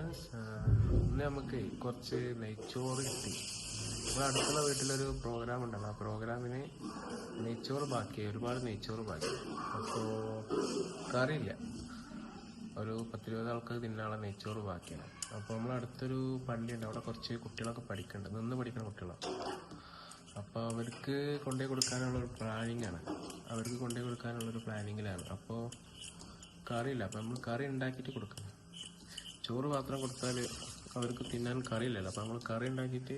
Friends, ഇന്ന് നമുക്ക് കുറച്ച് നെയ്ച്ചോറ് കിട്ടി. ഇവിടെ അടുത്തുള്ള വീട്ടിലൊരു പ്രോഗ്രാം ഉണ്ടല്ലോ, ആ പ്രോഗ്രാമിന് നെയ്ച്ചോറ് ബാക്കിയായി, ഒരുപാട് നെയ്ച്ചോറ് ബാക്കി. അപ്പോൾ കറിയില്ല, ഒരു 10-20 ആൾക്ക് തിന്നാനുള്ള നെയ്ച്ചോറ് ബാക്കിയാണ്. അപ്പോൾ നമ്മളടുത്തൊരു പള്ളിയുണ്ട്, അവിടെ കുറച്ച് കുട്ടികളൊക്കെ പഠിക്കുന്നുണ്ട്, നിന്ന് പഠിക്കുന്ന കുട്ടികളാണ്. അപ്പോൾ അവർക്ക് കൊണ്ടുപോയി കൊടുക്കാനുള്ളൊരു പ്ലാനിങ്ങാണ്, പ്ലാനിങ്ങിലാണ്. അപ്പോൾ കറിയില്ല, അപ്പോൾ നമ്മൾ കറി ഉണ്ടാക്കിയിട്ട് കൊടുക്കണം. ചോറ് മാത്രം കൊടുത്താൽ അവർക്ക് തിന്നാൻ കറിയില്ലല്ലോ, അപ്പോൾ നമ്മൾ കറി ഉണ്ടാക്കിയിട്ട്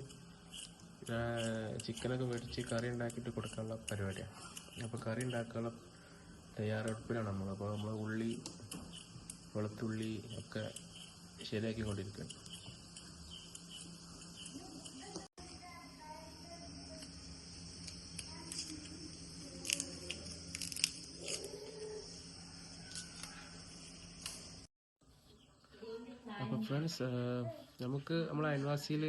ചിക്കനൊക്കെ മേടിച്ച് കറി ഉണ്ടാക്കിയിട്ട് കൊടുക്കാനുള്ള പരിപാടിയാണ്. അപ്പോൾ കറി ഉണ്ടാക്കാനുള്ള തയ്യാറെടുപ്പിലാണ് നമ്മൾ. അപ്പോൾ നമ്മൾ ഉള്ളി, വെളുത്തുള്ളി ഒക്കെ ശരിയാക്കിക്കൊണ്ടിരിക്കുകയാണ്. അപ്പോൾ ഫ്രണ്ട്സ്, നമുക്ക് നമ്മളെ അയൽവാസിയിൽ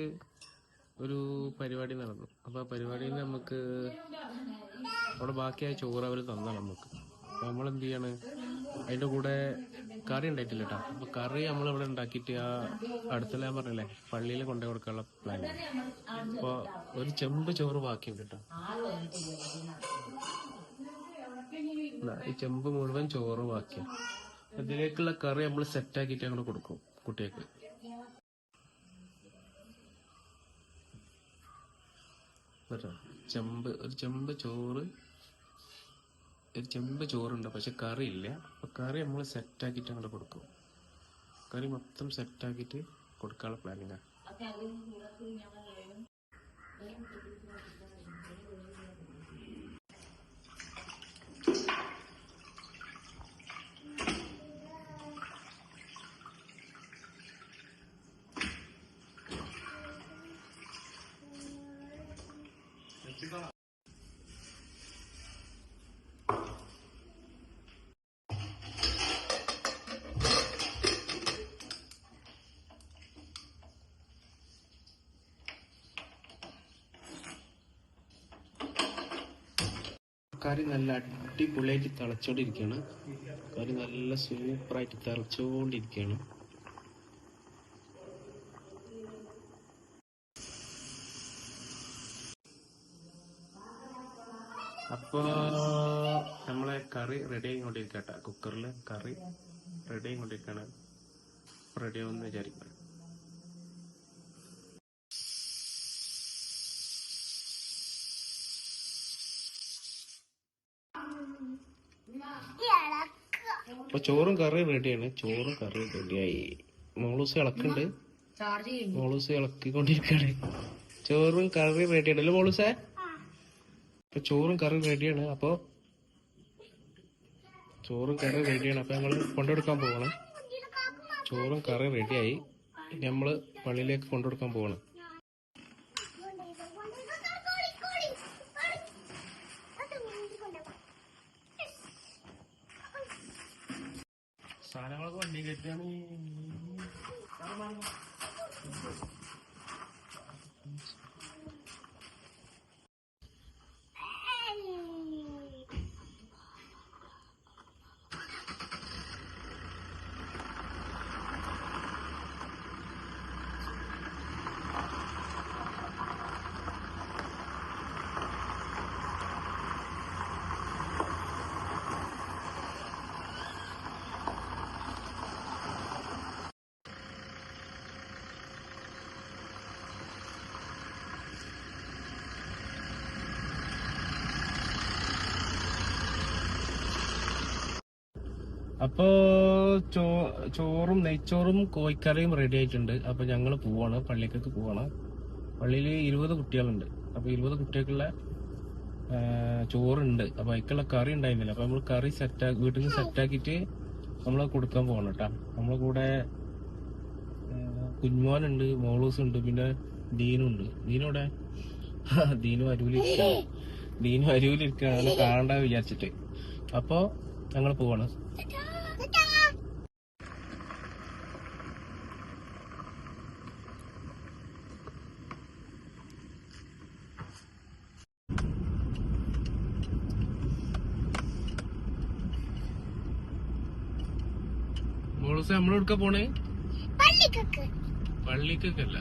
ഒരു പരിപാടി നടന്നു. അപ്പോൾ ആ പരിപാടിയിൽ നമുക്ക് അവിടെ ബാക്കിയായ ചോറ് അവർ തന്നാണ് നമുക്ക്. അപ്പോൾ നമ്മളെന്ത് ചെയ്യാണ്, അതിൻ്റെ കൂടെ കറി ഉണ്ടായിട്ടില്ല കേട്ടോ. അപ്പോൾ കറി നമ്മളിവിടെ ഉണ്ടാക്കിയിട്ട് ആ അടുത്തുള്ള ഞാൻ പറഞ്ഞില്ലേ പള്ളിയിൽ കൊണ്ടുപോയി കൊടുക്കാനുള്ള പ്ലാനാണ്. അപ്പോൾ ഒരു ചെമ്പ് ചോറ് ബാക്കിയുണ്ട് കേട്ടോ. ഈ ചെമ്പ് മുഴുവൻ ചോറ് ബാക്കിയാണ്. ഇതിലേക്കുള്ള കറി നമ്മൾ സെറ്റാക്കിയിട്ട് അങ്ങോട്ട് കൊടുക്കും കുട്ടികൾക്ക്. ഒരു ചെമ്പ് ചോറുണ്ട്, പക്ഷെ കറി ഇല്ല. അപ്പൊ കറി നമ്മൾ സെറ്റാക്കിയിട്ട് അങ്ങോട്ട് കൊടുക്കും. കറി മൊത്തം സെറ്റാക്കിയിട്ട് കൊടുക്കാനുള്ള പ്ലാനിങ്ങാണ്. കറി നല്ല അടിപൊളിയായിട്ട് തിളച്ചോണ്ടിരിക്കുകയാണ്. കറി നല്ല സൂപ്പറായിട്ട് തിളച്ചോണ്ടിരിക്കുകയാണ്. അപ്പോ നമ്മളെ കറി റെഡി ആയിക്കൊണ്ടിരിക്കട്ടെ. കുക്കറിൽ കറി റെഡി ആയിക്കൊണ്ടിരിക്കുകയാണ്. റെഡി ആവുമെന്ന് വിചാരിക്കണം. അപ്പൊ ചോറും കറിയും റെഡിയാണ്. റെഡിയായി. മോളൂസ് ഇളക്കിക്കൊണ്ടിരിക്കുകയാണ്. ചോറും കറി റെഡിയാണ് അല്ലേ മോളൂസേ? അപ്പൊ ചോറും കറി റെഡിയാണ്. അപ്പൊ ഞങ്ങള് കൊണ്ടുകൊടുക്കാൻ പോവാണ്. ചോറും കറി റെഡിയായി. നമ്മള് പള്ളിയിലേക്ക് കൊണ്ടുകൊടുക്കാൻ പോവാണ്. സാധനങ്ങളൊക്കെ വണ്ടി കയറ്റാണ്. അപ്പോ ചോറും നെയ്ച്ചോറും കോഴിക്കറിയും റെഡി ആയിട്ടുണ്ട്. അപ്പൊ ഞങ്ങള് പോവാണ്, പള്ളിക്കൊക്കെ പോവാണ്. പള്ളിയിൽ 20 കുട്ടികളുണ്ട്. അപ്പൊ 20 കുട്ടികൾക്കുള്ള ചോറുണ്ട്. അപ്പൊ അതിക്കുള്ള കറി ഉണ്ടായിരുന്നില്ല. അപ്പൊ നമ്മൾ കറി വീട്ടിൽ നിന്ന് സെറ്റാക്കിയിട്ട് നമ്മള് കൊടുക്കാൻ പോകണം കേട്ടാ. നമ്മളെ കൂടെ കുഞ്ഞുമോനുണ്ട്, മോളൂസ് ഉണ്ട്, പിന്നെ ദീനുണ്ട്. ദീനോടെ ദീനു അരുവിലിരിക്കുകയാണ്, കാണണ്ട വിചാരിച്ചിട്ട്. അപ്പൊ ഞങ്ങൾ പോവാണ്. മോളൂസ് നമ്മളെടുക്ക പോണേ? പള്ളിക്കൊക്കെയല്ല,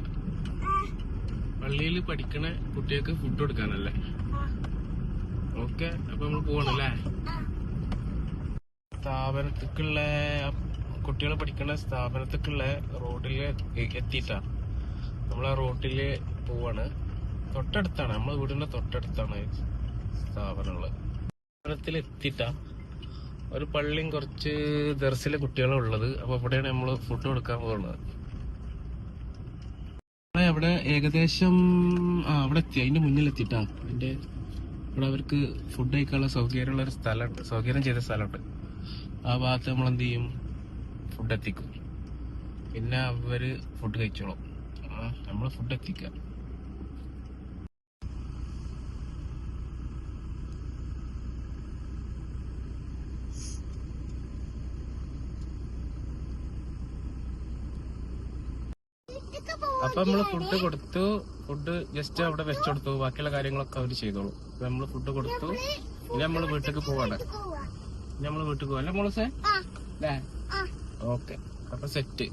പള്ളിയിൽ പഠിക്കണ കുട്ടികൾക്ക് ഫുഡ് കൊടുക്കാനല്ലേ. ഓക്കെ, അപ്പൊ നമ്മൾ പോവാണല്ലേ. സ്ഥാപനത്തിക്കുള്ള കുട്ടികൾ പഠിക്കുന്ന സ്ഥാപനത്തിക്കുള്ള റോഡില് എത്തിയിട്ടാ. നമ്മളാ റോഡില് പോവാണ്. തൊട്ടടുത്താണ്, നമ്മളെ വീടിന്റെ തൊട്ടടുത്താണ് സ്ഥാപനങ്ങള്. സ്ഥാപനത്തിൽ എത്തിയിട്ടാ. ഒരു പള്ളിയും കുറച്ച് ദർസിലെ കുട്ടികളും ഉള്ളത്. അപ്പൊ ഇവിടെയാണ് നമ്മള് ഫുഡ് കൊടുക്കാൻ പോകുന്നത്. അവിടെ ഏകദേശം അവിടെ എത്തി, അതിന്റെ മുന്നിൽ എത്തിട്ടാ. അതിന്റെ ഇവിടെ അവർക്ക് ഫുഡ് കഴിക്കാനുള്ള സൗകര്യമുള്ള ഒരു സ്ഥലമുണ്ട്, സൗകര്യം ചെയ്ത സ്ഥലമുണ്ട്. ആ ഭാഗത്ത് നമ്മൾ എന്ത് ചെയ്യും, ഫുഡ് എത്തിക്കും. പിന്നെ അവര് ഫുഡ് കഴിച്ചോളും. നമ്മള് ഫുഡ് എത്തിക്കാം. അപ്പൊ നമ്മള് ഫുഡ് കൊടുത്തു. ഫുഡ് ജസ്റ്റ് അവിടെ വെച്ചെടുത്തു. ബാക്കിയുള്ള കാര്യങ്ങളൊക്കെ അവര് ചെയ്തോളൂ. നമ്മള് ഫുഡ് കൊടുത്തു. ഇനി നമ്മള് വീട്ടിലേക്ക് പോവാണ്. ഇനി നമ്മള് വീട്ടിൽ പോവാ അല്ലേ മോളൂസേ? അല്ലേ? ഓക്കെ, അപ്പൊ സെറ്റ്.